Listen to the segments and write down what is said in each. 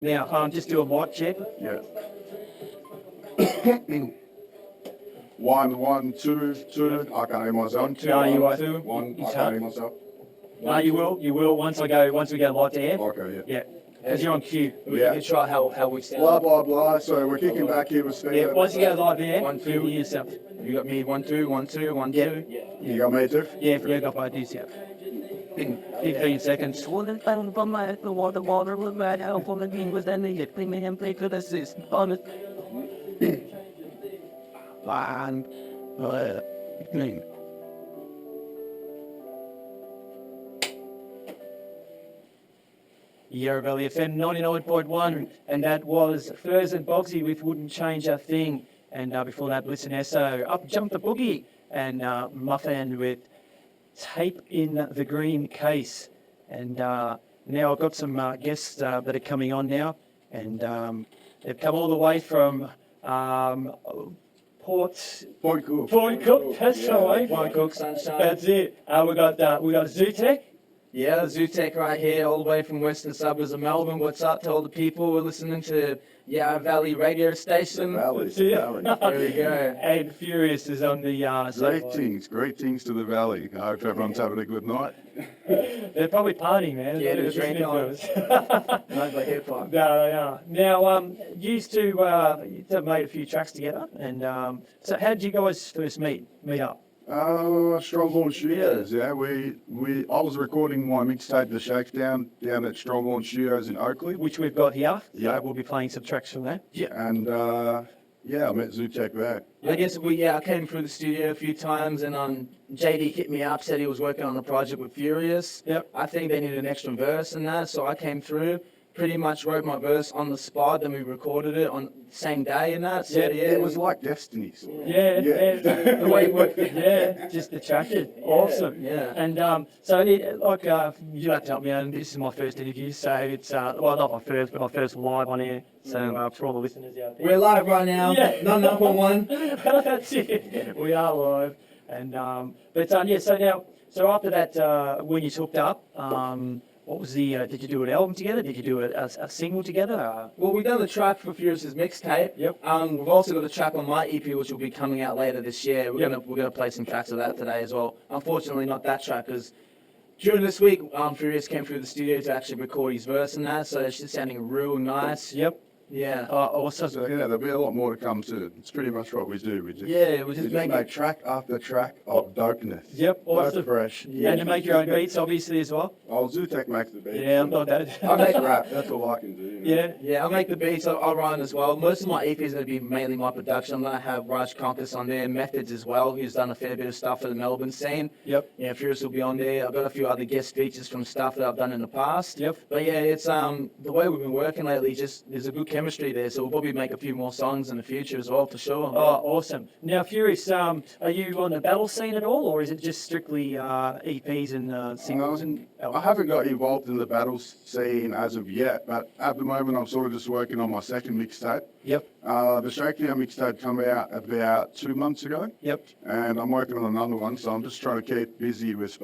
Now, just do a mic check. Yeah. 1, 2, 2. I can't hear myself. 2, No, you 1, are. 2, 1. I It's can't hear myself. No, you will once we go live to air. Okay, yeah. Yeah, because you're on cue. Yeah. You try how we sound. Blah, blah, blah. So we're kicking back here with Steve. Yeah, once you go live to air, 1, 2. you'll hear yourself. You got me 1, 2, 1, 2, 1, Yeah. 2. You got me too? Yeah, if you got ideas, yeah. 15 seconds. Yarra Valley FM 99.1, and that was Furs and Boxy with Wouldn't Change a Thing. And before that, Listen Esso, Up Jump the Boogie, and Muffin with Tape in the Green Case. And now I've got some guests that are coming on now, and they've come all the way from Point Cook, that's right. Point Cook, Sunshine. That's it. We got Gzutek. Yeah, Gzutek right here, all the way from western suburbs of Melbourne. What's up to all the people? We're listening to Yarra Valley radio station. Valley. Yeah. There we go. And Furious is on the Great things to the valley. I hope everyone's having a good night. They're probably partying, man. Yeah, They're they're drinking on. Not like hip hop. No, they are. Now, used to made a few tracks together, and so how did you guys first meet up? Stronghorn Studios. Yeah, I was recording my mixtape, The Shakedown, down at Stronghorn Studios in Oakley. Which we've got here. Yeah. So we'll be playing some tracks from that. And I met Gzutek there. I guess I came through the studio a few times, and JD hit me up, said he was working on a project with Furious. Yep. I think they needed an extra verse in that, so I came through, pretty much wrote my verse on the spot, then we recorded it on the same day and that. So, Yeah, It was like Destiny's. Yeah, the way it worked. yeah, just attracted. Awesome. Yeah. And so, you have to help me out. This is my first interview, so it's well, not my first, but my first live on air. So for all the listeners out there, We're live right now. Yeah. Not number one. that's it. We are live, and yeah. So after that, when you hooked up, what was the? Did you do an album together? Did you do a single together? Well, we've done the track for Furious's mixtape. Yep. We've also got a track on my EP, which will be coming out later this year. We're gonna play some tracks of that today as well. Unfortunately, not that track, because during this week, Furious came through the studio to actually record his verse and that, so it's just sounding real nice. Yep. Yeah. Also, So there'll be a lot more to come soon. It's pretty much what we do. We just, Yeah, we we just just make make track after track of dopeness. Yep, awesome. That's fresh. and to make your own beats, obviously as well. Oh, Gzutek makes the beat. Yeah, I'm not that. I make Rap, that's all I can do. Yeah. Yeah, I make the beats, I'll rhyme as well. Most of my EP is going to be mainly my production. I'm going to have Raj Compass on there, Methods as well, who's done a fair bit of stuff for the Melbourne scene. Yep. Yeah, Furious will be on there. I've got a few other guest features from stuff that I've done in the past. Yep. But yeah, it's the way we've been working lately, just there's a good chemistry there, so we'll probably make a few more songs in the future as well, for sure. Oh, awesome. Now, Furious, are you on the battle scene at all, or is it just strictly EPs and singles? I haven't got involved in the battles scene as of yet, but at the moment I'm sort of just working on my second mixtape. Yep. The Shakedown mixtape came out about 2 months ago, Yep. and I'm working on another one, so I'm just trying to keep busy with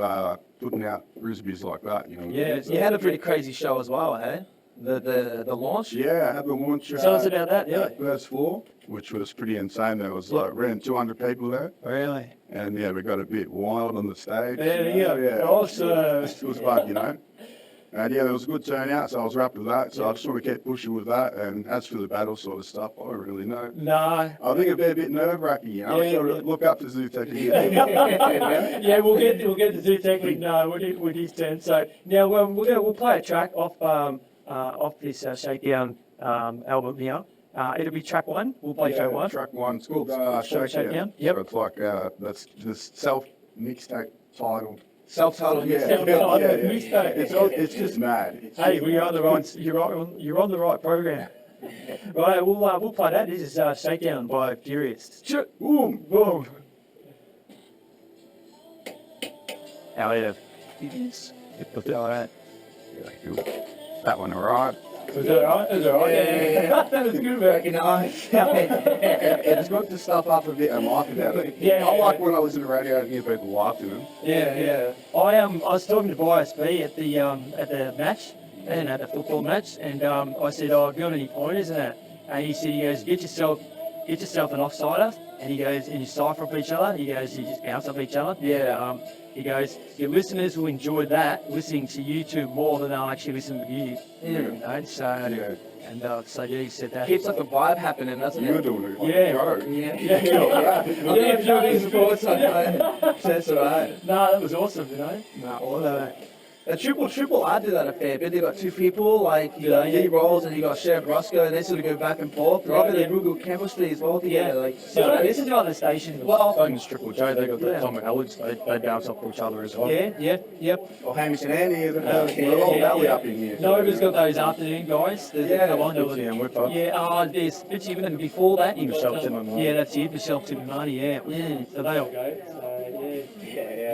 putting out frisbees like that, you know. Yeah. You had a pretty crazy show as well, eh? The launch? Yeah, I had the launch Tell us about that, yeah. at First Floor, which was pretty insane. There was like around 200 people there, Really? and yeah, we got a bit wild on the stage. There you go. Yeah, Awesome. it was fun, you know. And yeah, there was a good turnout, so I was wrapped with that. So I just want to keep pushing with that. And as for the battle sort of stuff, I don't really know. No. I think it'd be a bit nerve-wracking, you know. Yeah, So yeah. look up to Gzutek here. Yeah, we'll get to Gzutek with his turn. So now we'll play a track off this Shakedown album here. It'll be track one. We'll play track one. Track one. It's called Shakedown. Shakedown. Yep. So it's like that's just self-mixtape title. Self-titled Yeah, mixtape. Mixtape. It's just mad. Hey, you're on the right program. Right, we'll play that. This is Shakedown by Furious. Sure. Boom, boom. How are you? Yes. All right. That one, all right. Was that all right? Was that all right? Yeah. That was good, man. You know, It's got the stuff up a bit and laugh about it. Yeah, I like when I listen to radio and hear people laughing. Yeah. I was talking to Bias B at the match, and at the football match, and I said, "Oh, have you got any pointers in that?" And he said, "He goes, get yourself an offsider," and he goes, "and you cipher off each other." He goes, "You just bounce off each other." Yeah. He goes, "Your listeners will enjoy that, listening to you two more than they'll actually listen to you." You know, so so yeah, he said that. Keeps like a vibe happening, doesn't You're it? doing it. Yeah. Go. Yeah, if you're these reports, that's all right. No, that was awesome, you know. Nah, all that. A triple, I do that a fair bit. They got two people, like you got he rolls and you got Chef Roscoe, and they sort of go back and forth. Right, they real good chemistry as well together. Like, So this is on the station. Well, it's Triple J, they got the Tom and Alex, they bounce off each other as well. Yep. Or Hamish and Andy, we're all belly up in here. Nova's got those afternoon guys. Yeah, Mitzi and Whipper. There's Mitzi, even before that. Michelle Timmerman. Yeah, that's it, Michelle Timmerman, yeah. So they all go.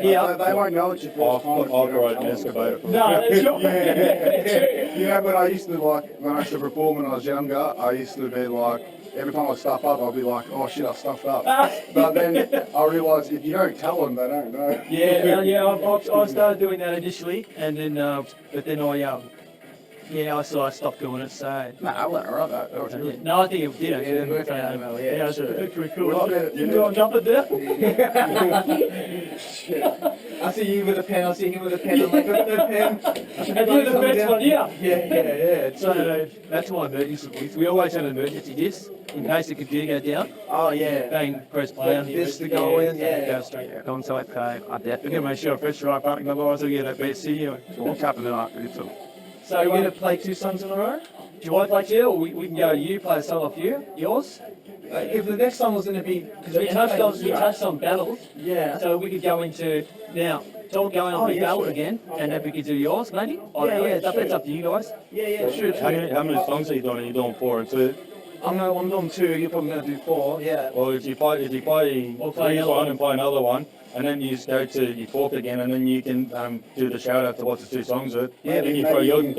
They won't know it's your first time. I'll ride an excavator. No, that's your You know, when I used to perform when I was younger, I used to be like, every time I stuff up, I'd be like, oh shit, I stuffed up. But then I realised if you don't tell them, they don't know. I started doing that initially, and then, but then I stopped doing it, so. No, I let her up. That was good. No, I think it did actually. Yeah, it worked out well, yeah. Yeah, it's pretty cool. Well, You can go and jump it there? I see you with a pen, I see him with a pen, I'm like, with a pen. And you're the best one, yeah. Yeah. So that's my emergency disc. We always have an emergency disc in case the computer goes down. Oh, yeah. Bang, press play on the This to go in, yeah. Go straight to the console. So I definitely make sure I press the right button, otherwise I'll get that best video. What's happening after this? So Are you going to play 2 songs in a row? do you want to play two, or we can go you play a song off yours? If the next song was going to be... Because We touched on battles. Yeah. So we could go into now. Don't go on the battle again, and then we could do yours maybe. It's up to you guys. Yeah, sure. How many songs are you doing? Are you doing 4 and 2? I'm doing 2, you're probably going to do 4, yeah. Well, if you play We'll play this another one and play another one, and then you just go to your 4th again, and then you can do the shout out to what the 2 songs are. Yeah, then you throw your 2 in,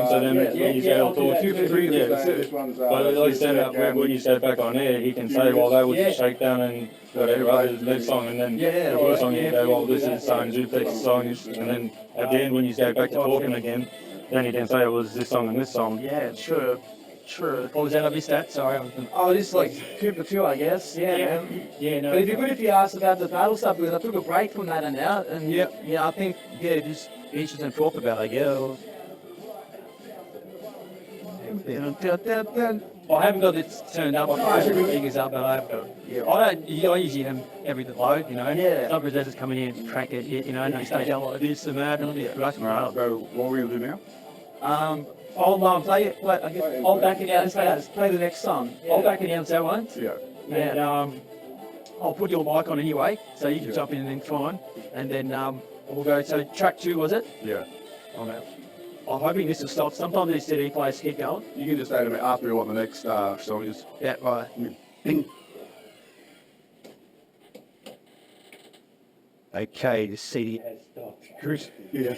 so then when you go to 2 for 3, yeah. This one's, But at least then when you go back on air, he can say, well, that was a shakedown and whatever, that was the next song, and then the first song you go, well, this is Zutek's song, and then at the end when you go back to talking again, then you can say it was this song and this song. Yeah, sure. Or was that I missed that? Sorry. Oh, just like 2 for 2, I guess. Yeah, man. Yeah, no. But it'd be good if you asked about the battle stuff, because I took a break from that and now, and I think, just interesting to talk about, I guess. I haven't got it turned up. I've got fingers up, but I usually am every load, you know. Yeah. Some presenters come in here and crank it, you know, and they stay down like this and that, and I'll be right. So what are we going to do now? I'll play it. I'll back it out and play the next song. I'll back it down so once, Yeah. and I'll put your mic on anyway, so you can jump in and then fine, and then we'll go. So track 2 was it? Yeah. I'm hoping this will stop. Sometimes these CD players keep going. You can just say to me after what the next song is. Yeah, right. Okay, the CD has stopped. Chris. Yeah.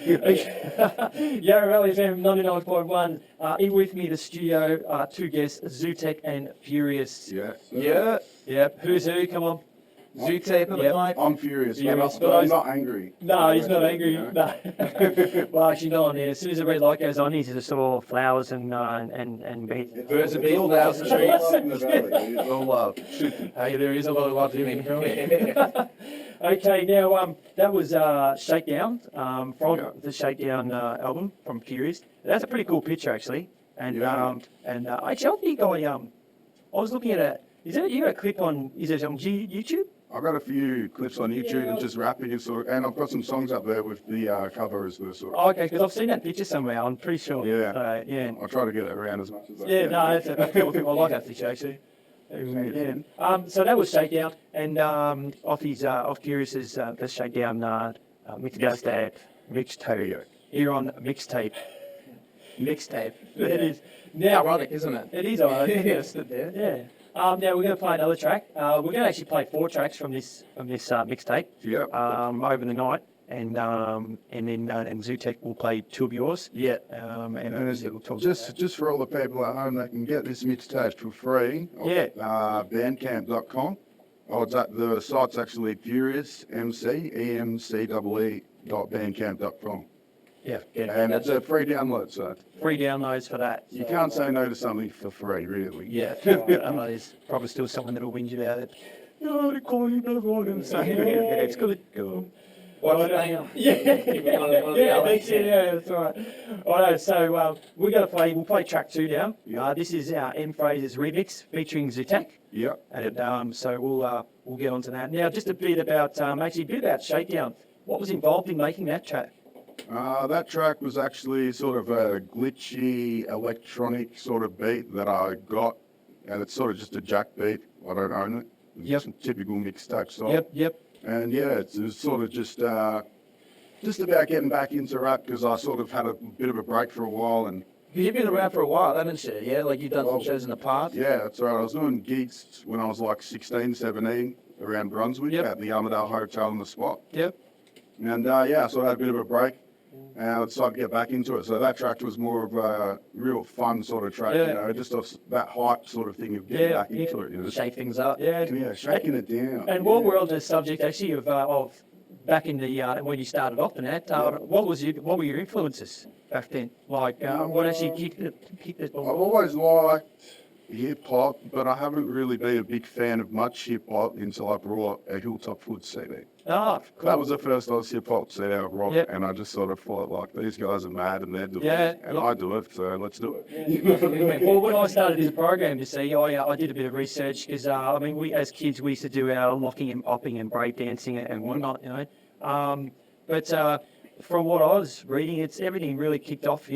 Yeah, Rally FM 99.1. In with me, the studio, 2 guests, Zutek and Furious. Yeah. Yeah. Who's who? Come on. Zutek on the Yep. mic. I'm furious, Furious, but I'm not angry. No, he's not angry. No. Well, actually, no. Yeah. As soon as the red light goes on, he's just all flowers and bees. Birds and bees, flowers and trees. Love in the valley, dude. All love. Hey, there is a lot of love in him. Okay, now that was Shakedown from the Shakedown album from Furious. That's a pretty cool picture actually. And actually, I think I was looking at it. Is it a clip on? Is it on YouTube? I've got a few clips on YouTube and just rapping and sort of, and I've got some songs up there with the cover as the sort of. Oh, okay, because I've seen that picture somewhere. I'm pretty sure. Yeah. Yeah. I'll try to get it around as much as I Yeah, can. no, I like that picture actually. Yeah. So that was Shakedown, and off Curious's the Shakedown mixtape here on mixtape. It is now. Ironic, isn't it? It is ironic. Yes, there. Yeah. Now we're going to play another track. We're going to actually play 4 tracks from this mixtape. Yeah. Over the night. And Zutek will play 2 of yours. Yeah. Just for all the people at home that can get this mixtape for free. Yeah. Bandcamp.com. The site's actually Furious MC EMCEE.bandcamp.com. Yeah. And it's a free download, so Free downloads for that. you can't say no to something for free, really. Yeah. There's probably still someone that'll whinge about it. No, they're calling you the wrong. So, yeah, it's good. Go. What's that? Yeah, that's right. All right, so we'll play track 2 now. This is our M Fraser's remix featuring Gzutek. Yep. And so we'll get on to that. Now, just a bit about Shakedown. What was involved in making that track? That track was actually sort of a glitchy electronic sort of beat that I got, and it's sort of just a jack beat. I don't own it. It's Yep. just a typical mixtape song. Yep. And yeah, it was sort of just about getting back into rap because I sort of had a bit of a break for a while. And You've been around for a while, haven't you? Yeah, like you've done some shows in the past. yeah, that's right. I was doing gigs when I was like 16, 17 around Brunswick Yep. at the Armadale Hotel on the spot. Yep. And yeah, so I had a bit of a break. And I decided to get back into it. So that track was more of a real fun sort of track, Yeah. just that hype sort of thing of getting back into it. Shake things up. Yeah. Shaking it down. And while we're on the subject, actually, of back in the when you started off in that, what were your influences back then? Like, what actually kicked it? I've always liked hip hop, but I haven't really been a big fan of much hip hop until I brought a Hilltop Foot CD. Oh, cool. That was the first hip hop CD I rock, Yep. and I just sort of thought, like, these guys are mad and they're doing Yeah, it, and yep. I do it, so let's do it. Well, when I started this program, you see, I did a bit of research because we as kids we used to do our locking and popping and break dancing and whatnot, But from what I was reading, everything really kicked off,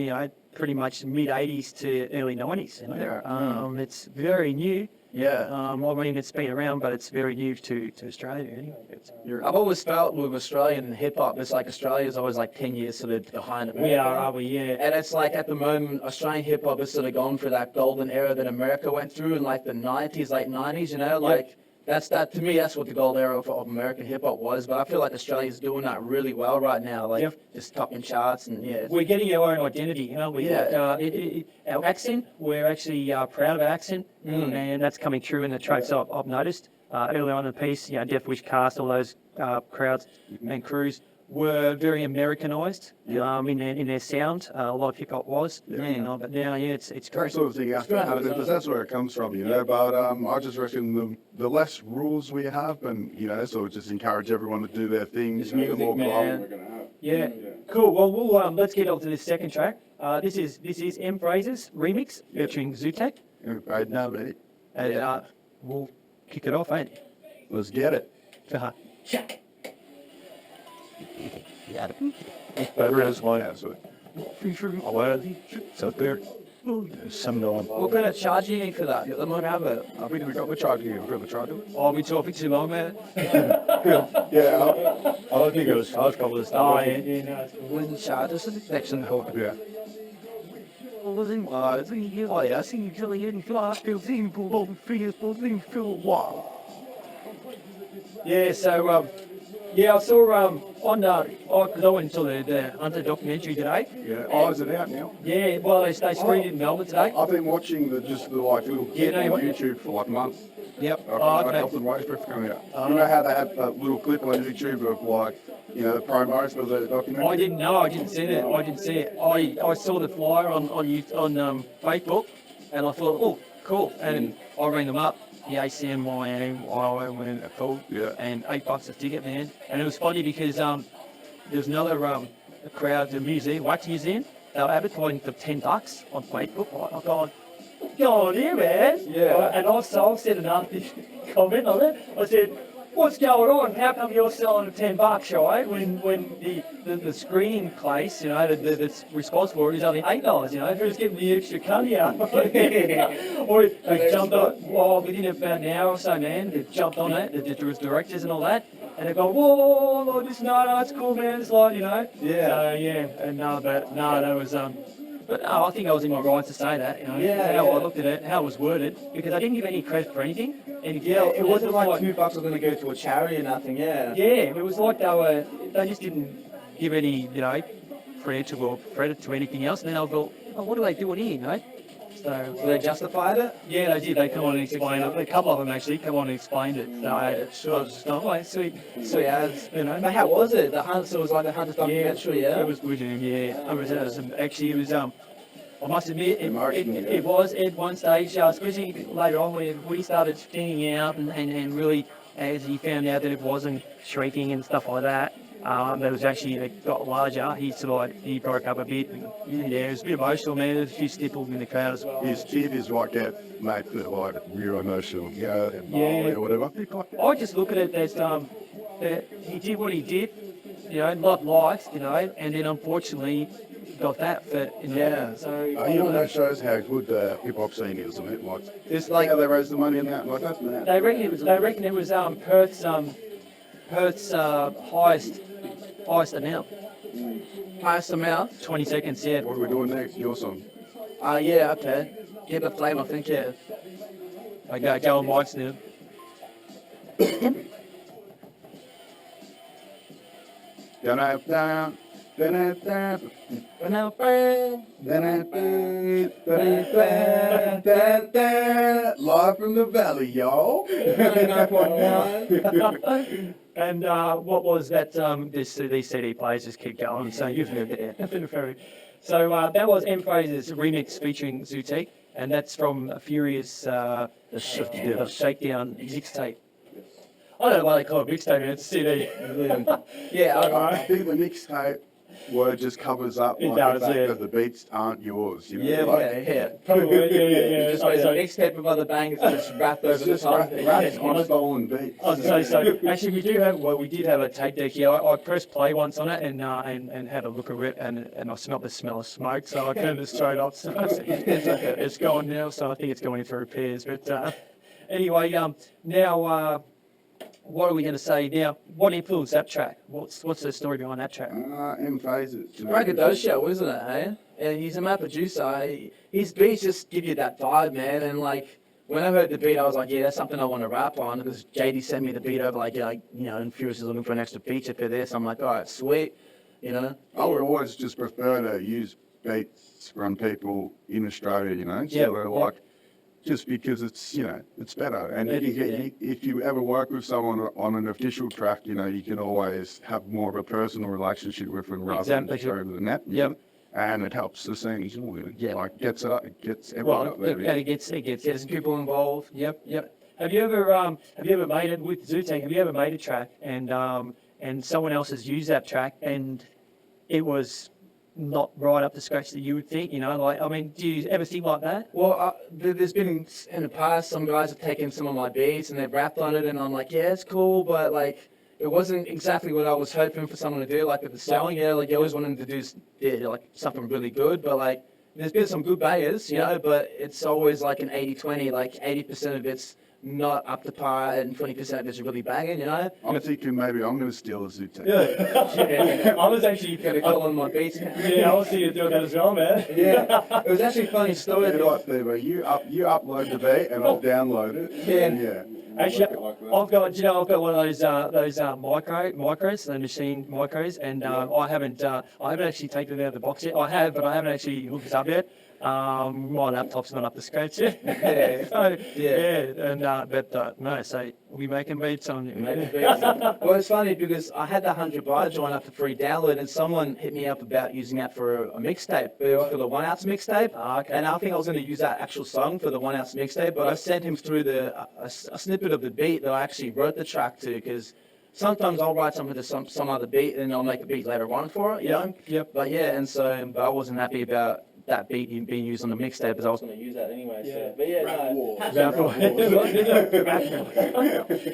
pretty much mid '80s to early '90s. Yeah. It's very new. Yeah. It's been around, but it's very new to Australia anyway. I've always felt with Australian hip hop, it's like Australia's always like 10 years sort of behind America. We are we? Yeah. And it's like at the moment, Australian hip hop is sort of gone for that golden era that America went through in like the 90s, late 90s, like to me, that's what the gold era of American hip hop was. But I feel like Australia's doing that really well right now, like just topping charts and We're getting our own identity, we? Yeah. Our accent, we're actually proud of our accent, and that's coming through in the tracks I've noticed. Early on in the piece, Death Wish Cast, all those crowds and crews were very Americanized in their sound. A lot of hip hop was, but now, it's That great. sort of thing, that's where it comes from, But I just reckon the less rules we have, and sort of just encourage everyone to do their thing. Just the music, more man. fun we're gonna have. Yeah, cool. Well, let's get on to this second track. This is M Fraser's remix featuring Gzutek, and we'll kick it off, ain't it? Let's get it. Better as my Yeah, so out there. Some know. We're going to charge you for that. They might have it. I think we're charging you for the charger. Oh, we talking too long, man. Yeah, I don't think it was charged couple of Oh, stuff. yeah. When the charge is the section hold. yeah. Yeah, so I saw because I went and saw the Hunter documentary today. Yeah. Oh, is it out now? Yeah, well they screened it in Melbourne today. I've been watching the little kid Yeah, no, on YouTube for like a month. Yep. Health and Weightlift coming out. You know how they had that little clip on YouTube of the promos for the documentary? I didn't know. I didn't see it. I saw the flyer on Facebook, and I thought, oh, cool. And I rang them up. The ACMYO went a call, Yeah. and $8 a ticket, man. And it was funny because there was another crowd, the museum, wax museum. They were advertising for $10 on Facebook. I thought, go on here, man. Yeah. And I said another comment on it. I said, what's going on? How come you're selling for $10, right? When the screening place, that's responsible for it is only $8, who's getting the extra cunny out? Or they jumped on, within about an hour or so, man, they jumped on it, the directors and all that, and they go, whoa, no, it's cool, man, it's like, Yeah. and that was, but no, I think I was in my rights to say that, how I looked at it, how it was worded, because I didn't give any credit for anything. It wasn't like $2 was going to go to a charity or nothing, Yeah, it was like they just didn't give any, credit to anything else, and then I thought, oh, what are they doing here, So they justified it? yeah, they did. They come on and explain it. A couple of them actually come on and explained it. So I was just like, sweet, So yeah, you know. but how was it? The hunt, so it was like a hunter's documentary, yeah? It was good, yeah. Actually, it was, I must admit, Emotional, it was at one stage, especially later on when Woody started thinning out and really, as he found out that it wasn't shrieking and stuff like that, that was actually, it got larger, he broke up a bit. And, yeah, it was a bit emotional, man. There's a few stipples in the crowd as well. His kid is like that, mate, that like real emotional, Yeah. or whatever. I just look at it as that he did what he did, not liked, and then unfortunately got that for Yeah. So That shows how good the hip hop scene is, isn't it? Like, It's like, how they raise the money in that, like that's that. they reckon it was Perth's highest amount, highest amount? 20 seconds. Yeah. What are we doing next? Your song. Yeah, okay. Get the flame, I think, yeah. I go on mics now. Live from the valley, y'all. And what was that? These CD players just keep going. So you've heard it. So that was M Fraser's remix featuring Gzutek, and that's from Furious the Shakedown mixtape. I don't know why they call it mixtape. It's CD. Yeah, I think the mixtape word just covers up It like does, the fact yeah. that the beats aren't yours. You know? yeah, like, yeah. Yeah. Just like, so next step of other bangers just wrapped over it's the just top. rap on stolen beats. I was gonna say, so actually we did have a tape deck here. I pressed play once on it and had a look at it and I smelled the smell of smoke, so I turned it straight off. So it's gone now, so I think it's going in for repairs. But anyway, now what are we going to say now? What influenced that track? What's the story behind that track? M phases. You know? Braggadocio, isn't it, hey? And he's a mad producer. His beats just give you that vibe, man. And like, when I heard the beat, I was like, yeah, that's something I want to rap on. Because JD sent me the beat over, and Furious is looking for an extra feature for this. I'm like, all right, sweet, I would always just prefer to use beats from people in Australia, Yeah, So like, just because it's it's better. And if you ever work with someone on an official track, you can always have more of a personal relationship with them rather Exactly. than the net. Yep. And it helps the scene, Yeah. like gets everyone Well, up there. and it gets people involved. Yep. Have you ever made it with Gzutek? Have you ever made a track and someone else has used that track and it was not right up the scratch that you would think? Do you ever think like that? Well, there's been in the past some guys have taken some of my beats and they've rapped on it, and I'm like, yeah, it's cool, but like it wasn't exactly what I was hoping for someone to do. Like with the selling, like I always wanted to do like something really good, but like there's been some good bangers, but it's always like an 80-20, like 80% of it's not up to par and 20% of it's really banging, I'm thinking maybe I'm going to steal a Gzutek. Yeah. I was actually Gotta call on my beats. I was thinking of doing that as well, man. Yeah, it was actually a funny story. You know what, Steve? You upload the beat and I'll download it. Yeah. Actually, I've got one of those micros, the machine micros, and I haven't actually taken it out of the box yet. I have, but I haven't actually hooked it up yet. My laptop's not up to scratch yet. So we making beats on you. Well, it's funny because I had the 100 bar join up for free download, and someone hit me up about using that for a mixtape, for the 1 ounce mixtape. Okay. And I think I was going to use that actual song for the 1 ounce mixtape, but I sent him through a snippet of the beat that I actually wrote the track to, because sometimes I'll write something to some other beat and I'll make a beat later on for it, Yep. But yeah, and so but I wasn't happy about that beat being used on the mixtape because I was going to use that anyway. Yeah. So. But yeah,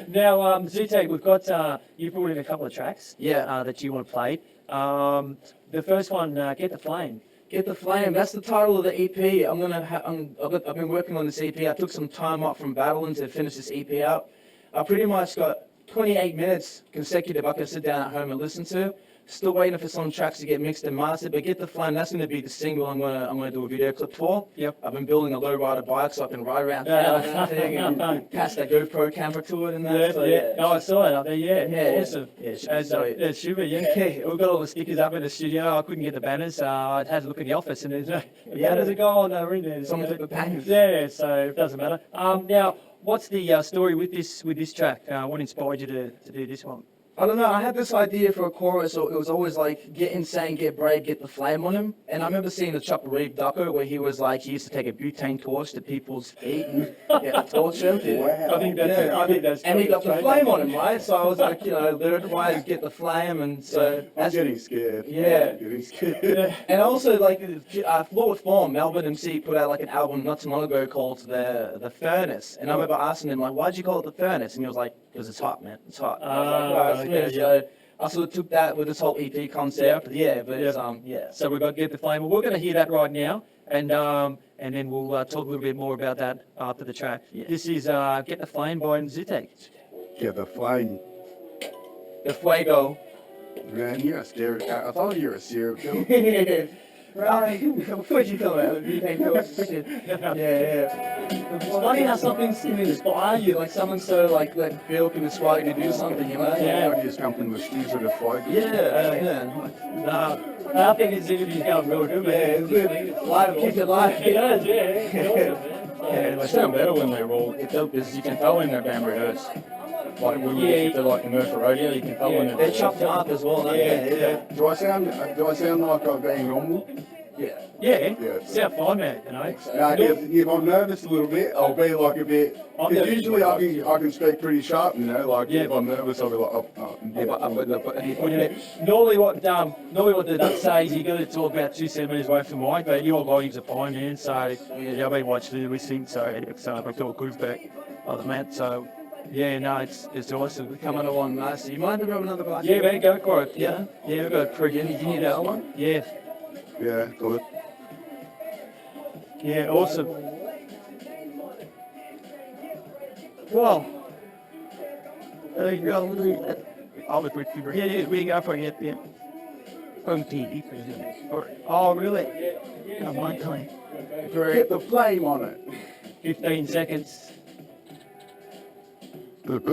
Now, Gzutek, we've got you brought in a couple of tracks. That you want to play. The first one, Get the Flame. Get the Flame. That's the title of the EP. I've been working on this EP. I took some time off from battling to finish this EP out. I pretty much got 28 minutes consecutive I can sit down at home and listen to. Still waiting for some tracks to get mixed and mastered, but Get the Flame, that's going to be the single I'm gonna do a video clip for. Yep. I've been building a low rider bike so I can ride around town and everything and pass that GoPro camera to it and that. Yeah, So, yeah. No, I saw it up there. Yeah, Yeah, awesome. yeah, it should be As, sweet. yeah, super. Yeah, we've got all the stickers up in the studio. I couldn't get the banners. I had to look in the office, and there's no banners are gone. They're in there. Someone took the banners. Yeah, so it doesn't matter. Now, what's the story with this track? What inspired you to do this one? I don't know, I had this idea for a chorus, so it was always like, get insane, get brave, get the flame on him. And I remember seeing the Chopper Reeve doco where he was like, he used to take a butane torch to people's feet and torch them. Wow. I think that's. And he got the flame on him, right? So I was like, lyric-wise, get the flame, and so I'm that's getting scared. Yeah. I'm getting scared. And also, like, Fluid Form, Melbourne MC put out like an album not too long ago called The Furnace. And I remember asking him, like, why'd you call it The Furnace? And he was like, because it's hot, man. It's hot. Okay, So I sort of took that with this whole EP concept. Yeah, but it's, yeah. So we've got Get the Flame. Well, we're going to hear that right now, and then we'll talk a little bit more about that after the track. Yeah. This is Get the Flame by Gzutek. Get the flame. The Fuego. Man, you're a stereo. I thought you were a serial killer. Right, where'd you come out? Yeah. It's funny how something can inspire you, like someone so like that feel can inspire you to do something, you know? Yeah. I just jumped in the shoes of the fight. Yeah. I think this interview's going real good, man. Live, keep it live. It does, yeah. Yeah, they sound better when they're raw. Because you can tell when they're band rehearsed. Like when you listen to like commercial radio, you can tell when They're they're chopped up as well, aren't they? Yeah. Do I sound like I'm being normal? Yeah. Yeah, Yeah. sound fine, man, you know. If I'm nervous a little bit, I'll be like a bit. Because usually I can speak pretty sharp, you know. Like if I'm nervous, I'll be like, Normally what the duck say is you got to talk about 2 centimetres away from the mic, but your volumes are fine, man. So yeah, I've been watching listening, so I feel good back other than that. So yeah, no, it's awesome. Coming along nicely. You mind to grab another glass? Yeah, man, go for it. Yeah. Yeah, we've got a pretty. You need that one? Yeah, yeah, good. yeah, awesome. Well, there you go. I'll be pretty. Yeah, we go for it. Yeah. From TV. Oh, really? Oh, my time. Get the flame on it. 15 seconds. Let's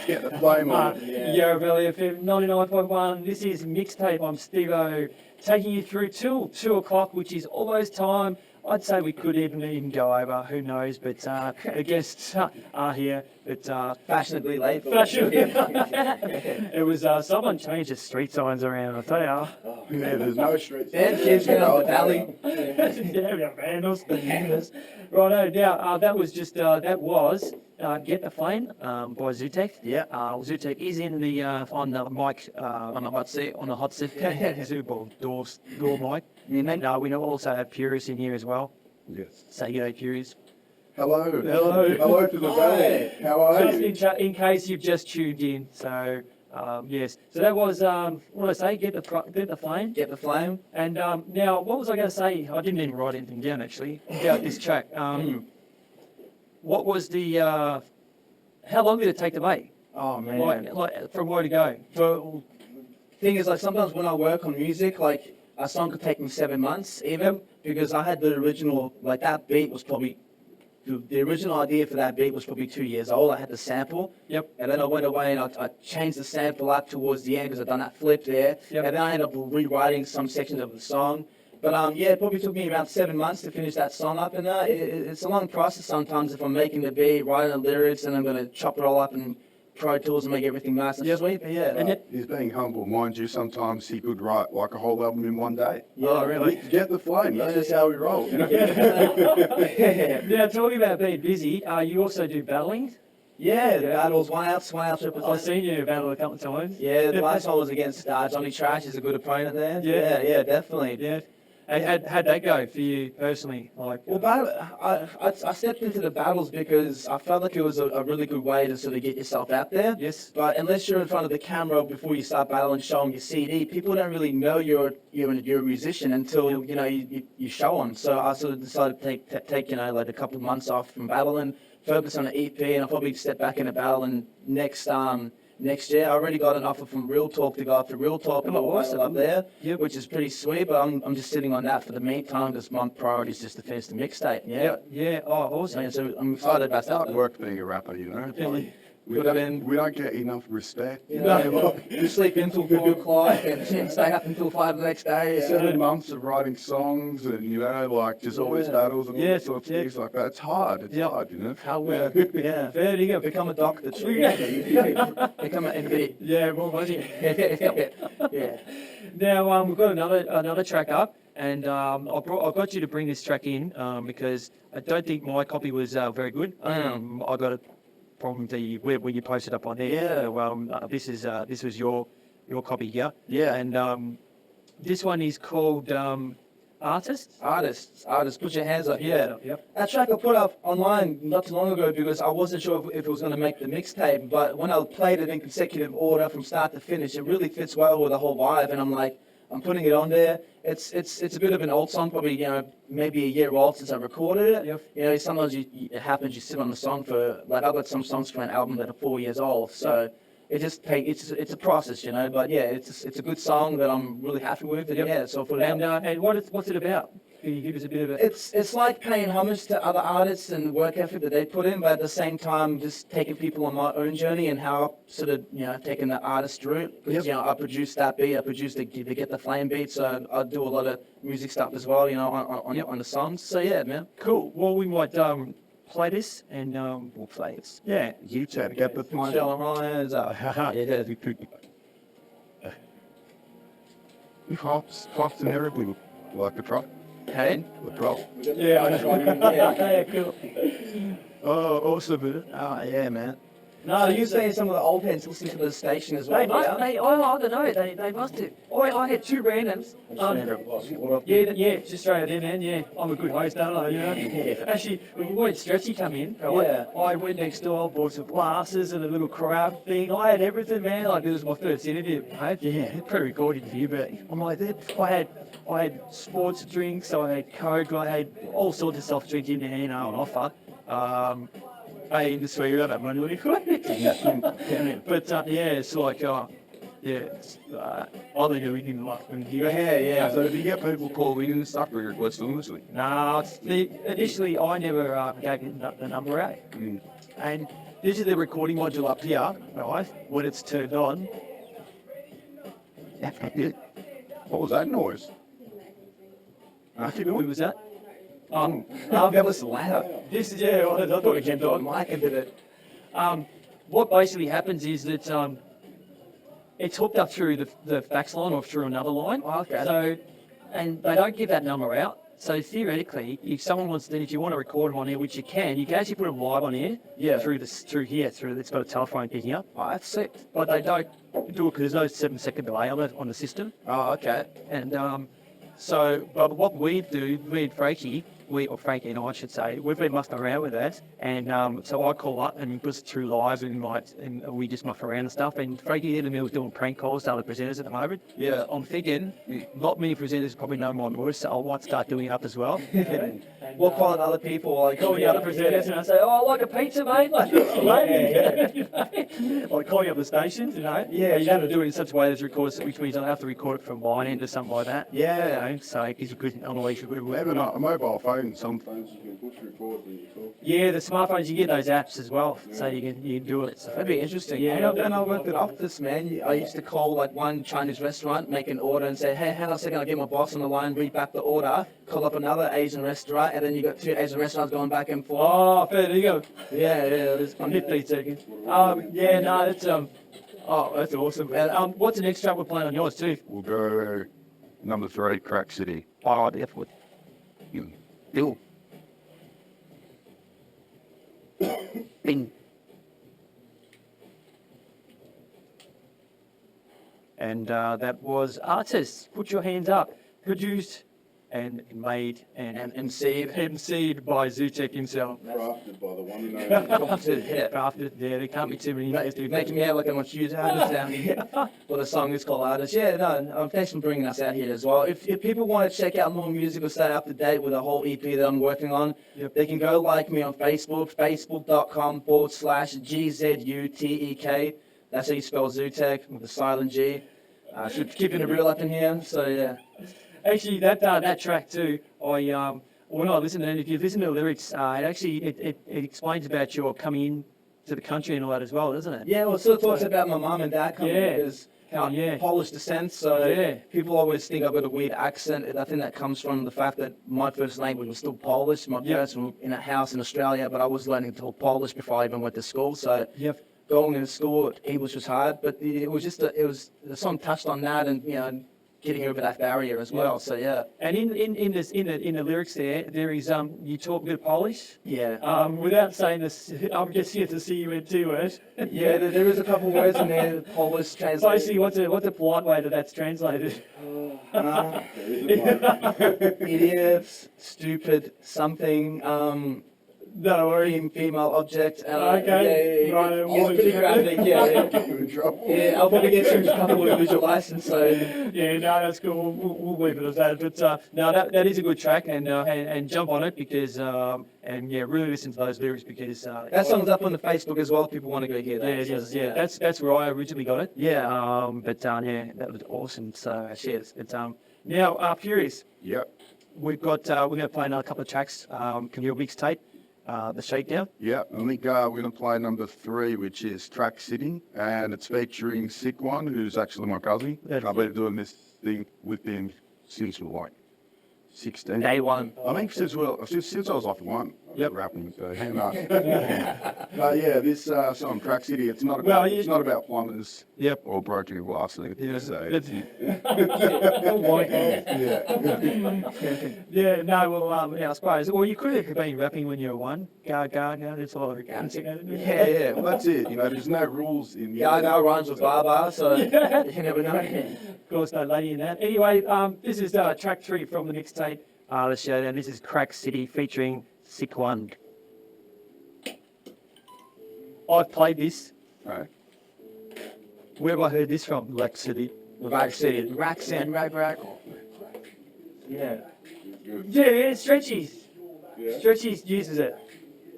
get the flame on it. Yarraville FM 99.1. This is Mixtape. I'm SteveO, taking you through till 2 o'clock, which is almost time. I'd say we could even go over, who knows, but the guests are here. But Fashionably late. fashion. It was someone changed the street signs around, I tell ya. Yeah, there's no streets. And kids get out the valley. Yeah, we have vandals. Righto, now that was just Get the Flame by Gzutek. Yeah. Gzutek is in the on the mic on the hot seat door mic. And we also have Purius in here as well. Yes. Say g'day, Purius. Hello. Hello. Hello to the valley. How are you? Just in case you've just tuned in. So yes. So that was what did I say? Get the Flame. Get the flame. And now, what was I going to say? I didn't even write anything down actually about this track. What was the? How long did it take to make? Oh man. Like from where to go? Thing is, like sometimes when I work on music, like a song could take me 7 months even, because I had the original, like that beat was probably, the original idea for that beat was probably 2 years old. I had the sample. Yep. And then I went away and I changed the sample up towards the end because I'd done that flip there. Yep. And then I ended up rewriting some sections of the song. But yeah, it probably took me around 7 months to finish that song up. And it's a long process sometimes if I'm making the beat, writing the lyrics, and I'm going to chop it all up in Pro Tools and make everything nice and sweet. But yeah. And He's being humble, mind you. Sometimes he could write like a whole album in one day. Oh, really? Get the flame. That's just how we roll. You know? Now, talking about being busy, you also do battling. Yeah, the battles, one out, triple. I've seen you battle a couple of times. Yeah, the last one was against Johnny Trash is a good opponent there. Yeah. Yeah, definitely. Yeah. How'd that go for you personally? Like, Well, I stepped into the battles because I felt like it was a really good way to sort of get yourself out there. yes. But unless you're in front of the camera before you start battling, showing your CD, people don't really know you're a musician until you show them. So I sort of decided to take like a couple of months off from battling, focus on the EP, and I'll probably step back into battling next year. I already got an offer from Real Talk to go up to Real Talk and awesome up there, which is pretty sweet. But I'm just sitting on that for the meantime. This month priority is just to finish the mixtape. Yeah. Oh, awesome. And so I'm excited about that. Hard work being a rapper, you know. Definitely. We don't get enough respect. You sleep until 4 o'clock and stay up until 5 the next day. 7 months of writing songs and, you know, like just always battles and all Yes, sorts of yeah. things like that. It's hard. It's hard, you know. How Yeah. There you go. become a doctor. Become an MD. Yeah, well, was it? Yeah. Now we've got another track up, and I got you to bring this track in because I don't think my copy was very good. I got it from the web when you posted up on there. Yeah. Well, this was your copy here. Yeah. And this one is called Artists. Artists, put your hands up. Yeah. Yep. That track I put up online not too long ago because I wasn't sure if it was going to make the mixtape, but when I played it in consecutive order from start to finish, it really fits well with the whole vibe, and I'm like, I'm putting it on there. It's a bit of an old song, probably maybe a year old since I recorded it. Yep. Sometimes it happens you sit on the song for like I've got some songs for an album that are 4 years old, so it just it's a process, But yeah, it's a good song that I'm really happy with. And yeah, so for And what's it about? Can you give us a bit of a... it's like paying homage to other artists and work effort that they put in, but at the same time, just taking people on my own journey and how I sort of, taking the artist route. Because, I produced that beat, I produced the Get the Flame beat, so I do a lot of music stuff as well, on the songs. So yeah, man. Cool. Well, we might play this and we'll play this. Yeah. You said get the point. Show 'em my hands up. We hops and everything like the truck. Hey? The truck. Yeah, I know. Yeah, cool. Oh, awesome. Oh, yeah, man. No, you're saying some of the old heads listen to the station as well. I don't know. They must have. I had two randoms. Just straight in, man. Yeah, I'm a good host, aren't I? Actually, when Stretchy come in, I went next door, bought some glasses and a little craft thing. I had everything, man. Like, this was my first interview. Pre-recorded interview, but I'm like, I had sports drinks, I had Coke, I had all sorts of soft drinks in there, on offer. In the swear about money really quick. But it's like I don't do anything like when you So if you get people calling in and stuff, or what's the listening? No, initially I never gave the number out. And this is the recording module up here, right? When it's turned on. What was that noise? What was that? That was loud. This is I thought it came on mic and did it. What basically happens is that it's hooked up through the fax line or through another line. Okay. So, and they don't give that number out. So theoretically, if someone wants to, if you want to record them on air, which you can actually put them live on air. Yeah. Through here, it's got a telephone picking up. Oh, that's sick. But they don't do it because there's no 7-second delay on the system. Oh, okay. And but what we do, me and Frankie, Frankie and I should say, we've been mucking around with that. And so I call up and push it through live and we just muck around and stuff. And Frankie in the middle is doing prank calls to other presenters at the moment. Yeah. I'm thinking not many presenters probably know my voice, so I might start doing it up as well. We'll call on other people, like Call the other presenters and I say, I like a pizza, mate. Like, like calling up the stations, Yeah, you have to do it in such a way that records, which means I don't have to record it from mine end or something like that. Yeah. So it gives a good unleash a good We have a mobile phone. Some phones you can push record when you talk. Yeah, the smartphones, you get those apps as well, so you can do it. So That'd be interesting. Yeah. And I worked at Optus, man. I used to call like one Chinese restaurant, make an order and say, hey, hang on a second, I'll get my boss on the line, read back the order, call up another Asian restaurant, and then you got two Asian restaurants going back and forth. Oh, fair, there you go. Yeah, it's 15 seconds. It's that's awesome. And what's the next track we're playing on yours too? We'll go number 3, Crack City. Oh, definitely. Bill. Bing. And that was Artists. Put your hands up. Produced and made and MC'd by Gzutek himself. Crafted by the one and only. Crafted, yeah, there can't be too many names. You're making me out like I'm a huge artist down here. Well, the song is called Artist. Yeah, no, thanks for bringing us out here as well. If people want to check out more music or stay up to date with the whole EP that I'm working on, they can go like me on Facebook, facebook.com/GZUTEK. That's how you spell Gzutek with a silent G. Should keeping it real up in here, so yeah. Actually, that track too, when I listen to it, if you listen to the lyrics, it explains about your coming in to the country and all that as well, doesn't it? Yeah, well, it sort of talks about my mum and dad coming Yeah. because Polish descent, so people always think I've got a weird accent. I think that comes from the fact that my first language was still Polish. My parents were in a house in Australia, but I was learning to talk Polish before I even went to school, so going into school, English was hard, but it was just the song touched on that and, getting over that barrier as well, so yeah. And in the lyrics there is you talk a bit of Polish. Yeah. Without saying this, I'm just here to see you in 2 words. Yeah, there is a couple words in there, Polish translated. Basically, what's a polite way that's translated? Idiots, stupid, something, No worry. female object. Okay. Right, It's pretty graphic, yeah. I'll probably get you a couple of visual license, so. Yeah, no, that's cool. We'll leave it as that. But no, that is a good track, and jump on it because really listen to those lyrics because That song's up on the Facebook as well if people want to go hear that. That's where I originally got it. Yeah. That was awesome. So cheers. But now, Furious, Yep. we're going to play another couple of tracks. Can you mixtape? The Shakedown. Yeah, I think we're going to play number 3, which is Track Sitting, and it's featuring Sick One, who's actually my cousin. I've been doing this thing with him since we were like 16. Day one. I think since I was like 1. Rapping. So, but yeah, this song Track City, it's not about plumbers. Or broken glass. So, I suppose. Well, you could have been rapping when you were 1. Go, that's all I can say. Yeah, well, that's it. There's no rules in the I know rhymes with Baba, so you never know. Of course, no lady in that. Anyway, this is track 3 from the mixtape, The Showdown. This is Crack City featuring Sick One. I've played this. Right. Where have I heard this from? Rack City. Rack Sound, Rack. Yeah. Yeah, Stretchy's. Stretchy's uses it.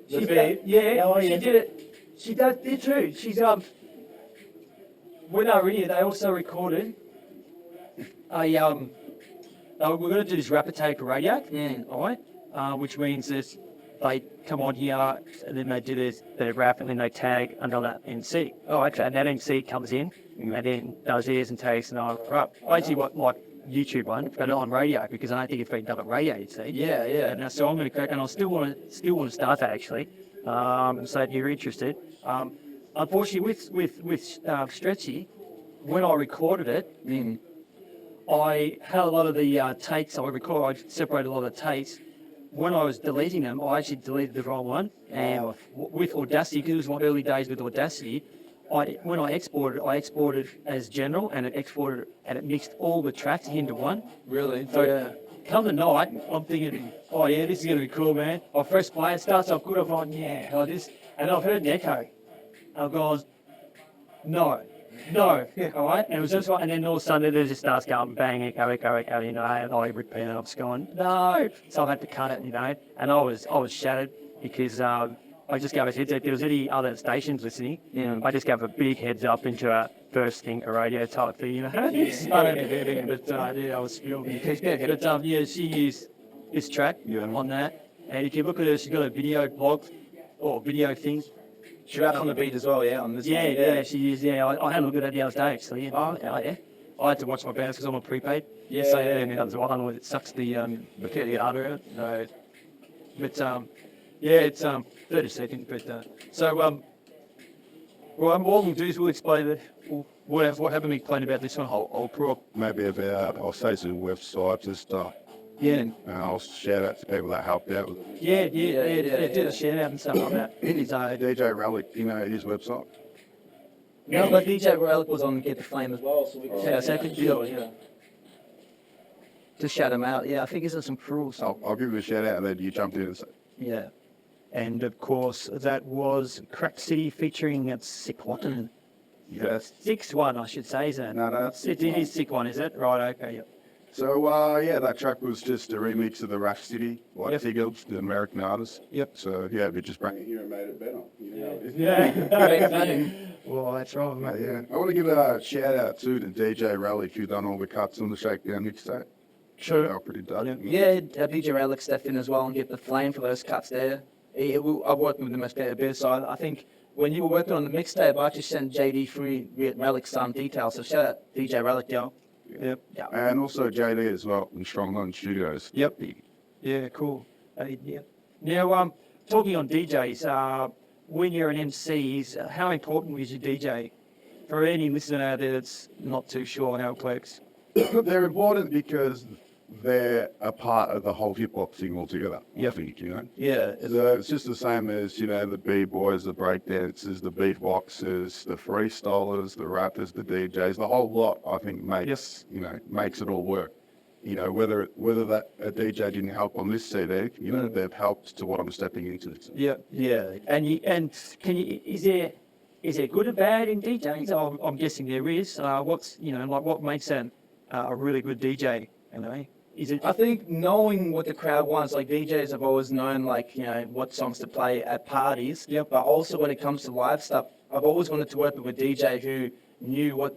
She did it. She does it too. She's when they were in here, they also recorded we're going to do this rapid tape radio, all right? Which means that they come on here and then they do the rap and then they tag under that MC. Oh, okay. And that MC comes in and then does theirs and takes and rap. Basically, what YouTube one, but on radio because I don't think it's been done on radio. You see. Yeah. And so I'm going to crack, and I still want to start that actually. So if you're interested, unfortunately with Stretchy, when I recorded it, I had a lot of the takes I separated a lot of the takes. When I was deleting them, I actually deleted the wrong one. And with Audacity, because it was my early days with Audacity, when I exported as general, and it mixed all the tracks into one. Really? So come the night, I'm thinking, oh yeah, this is going to be cool, man. I press play, it starts off good, I'm like, yeah, like this. And I've heard an echo. I've gone, no, all right? And it was just like, and then all of a sudden it just starts going bang, echo, and I repeat it, I'm just going, no. So I've had to cut it, and I was shattered because I just gave a heads up. If there was any other stations listening, I just gave a big heads up into a first thing, a radio type thing, But I was filming. But she used this track on that. And if you look at her, she's got a video blog or video thing. She rapped on the beat as well, on this. Yeah, she is. Yeah, I had a look at it the other day actually. I had to watch my bands because I'm on prepaid. So and that was one where it sucks the other out. So, but it's 30 seconds. But so what we'll do is we'll explain what haven't we explained about this one. I'll talk maybe about, I'll say some websites and stuff. And I'll shout out to people that helped out with it. Did a shout out and stuff like that. DJ Relic, his website. No, but DJ Relic was on Get the Flame as well, so we can second deal, To shout him out. Yeah, I think he's done some cool stuff. I'll give him a shout out and then you jumped in and said, Yeah. And of course, that was Crack City featuring Sick One. yes. 6-1, I should say, isn't it? No, that's It is Sick One, is it? Right, okay, yep. So, yeah, that track was just a remix of the Rash City, like Yep. Tigger, the American artist. Yep. So, yeah, we just brought it here and made it better. You know? Yeah. Well, that's right, mate. Yeah. I want to give a shout out to the DJ Rally who done all the cuts on the Shakedown mixtape. True. They were pretty dope. Yeah, DJ Relic stepped in as well and get the flame for those cuts there. I've worked with him a fair bit, so I think when you were working on the mixtape, I actually sent JD through Relic's details. So shout out DJ Relic, yo. Yep. Yeah. And also JD as well in Strongline Studios. Yep. Yeah, cool. Yeah. Now, talking on DJs, when you're an MC, how important is your DJ? For any listener out there that's not too sure on how it works. They're important because they're a part of the whole hip hop thing altogether. I think, you know. Yeah. So it's just the same as, you know, the b-boys, the breakdancers, the beatboxers, the freestylers, the rappers, the DJs, the whole lot, I think makes, you know, makes it all work. You know, whether that a DJ didn't help on this CD, you know, they've helped to what I'm stepping into. Yeah. Is there good or bad in DJs? I'm guessing there is. What makes a really good DJ? You know, is it? I think knowing what the crowd wants, like DJs have always known, like, you know, what songs to play at parties. Yep. But also when it comes to live stuff, I've always wanted to work with a DJ who knew what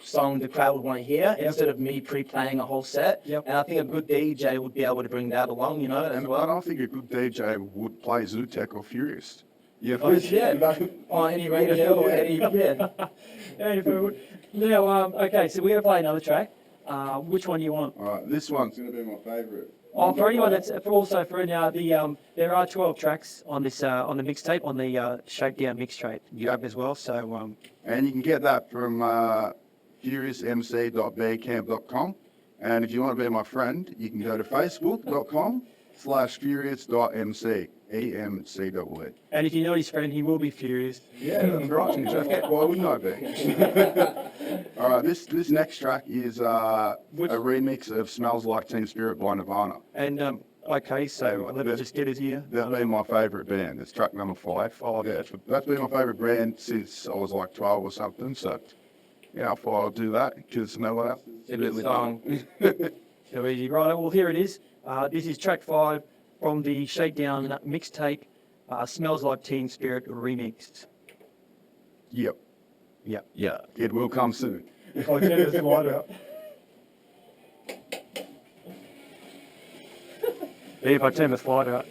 song the crowd would want to hear instead of me pre-playing a whole set. Yep. And I think a good DJ would be able to bring that along, you know, as And well. I think a good DJ would play Zootek or Furious. Yeah, Yeah, on any radio or any, yeah. Now, okay, so we're going to play another track. Which one do you want? All right, this one's going to be my favourite. For anyone that's also for now, there are 12 tracks on this on the mixtape on the Shakedown mixtape as well. So And you can get that from furiousmc.bandcamp.com. And if you want to be my friend, you can go to facebook.com/furious.mc. EMCEE. and if you know his friend, he will be furious. Yeah, that's right. Why wouldn't I be? All right, this next track is a remix of Smells Like Teen Spirit by Nirvana. And okay, so let me just get it here. That's been my favourite band. It's track number 5. Yeah, that's been my favourite band since I was like 12 or something. So, yeah, I thought I'd do that because no one else is It's a song. So easy, right? Well, here it is. This is track 5 from the Shakedown mixtape. Smells Like Teen Spirit remixed. Yep, Yeah. it will come soon. If I turn this light up. If I turn the light up.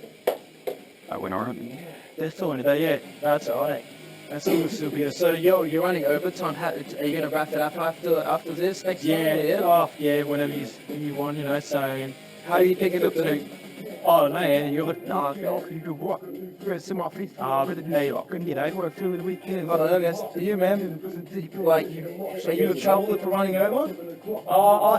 That went alright. They're still in there, yeah. That's all right. That's still be So you're running overtime. Are you going to wrap it up after this next song? yeah, whenever you want, you know, so. How do you pick it up to? Oh, man, you're like, no, you do what? Where's some off his with the day lock, and you know, what I feel the weekend. I don't know, guys. To you, man. Like, are you in trouble for running over? I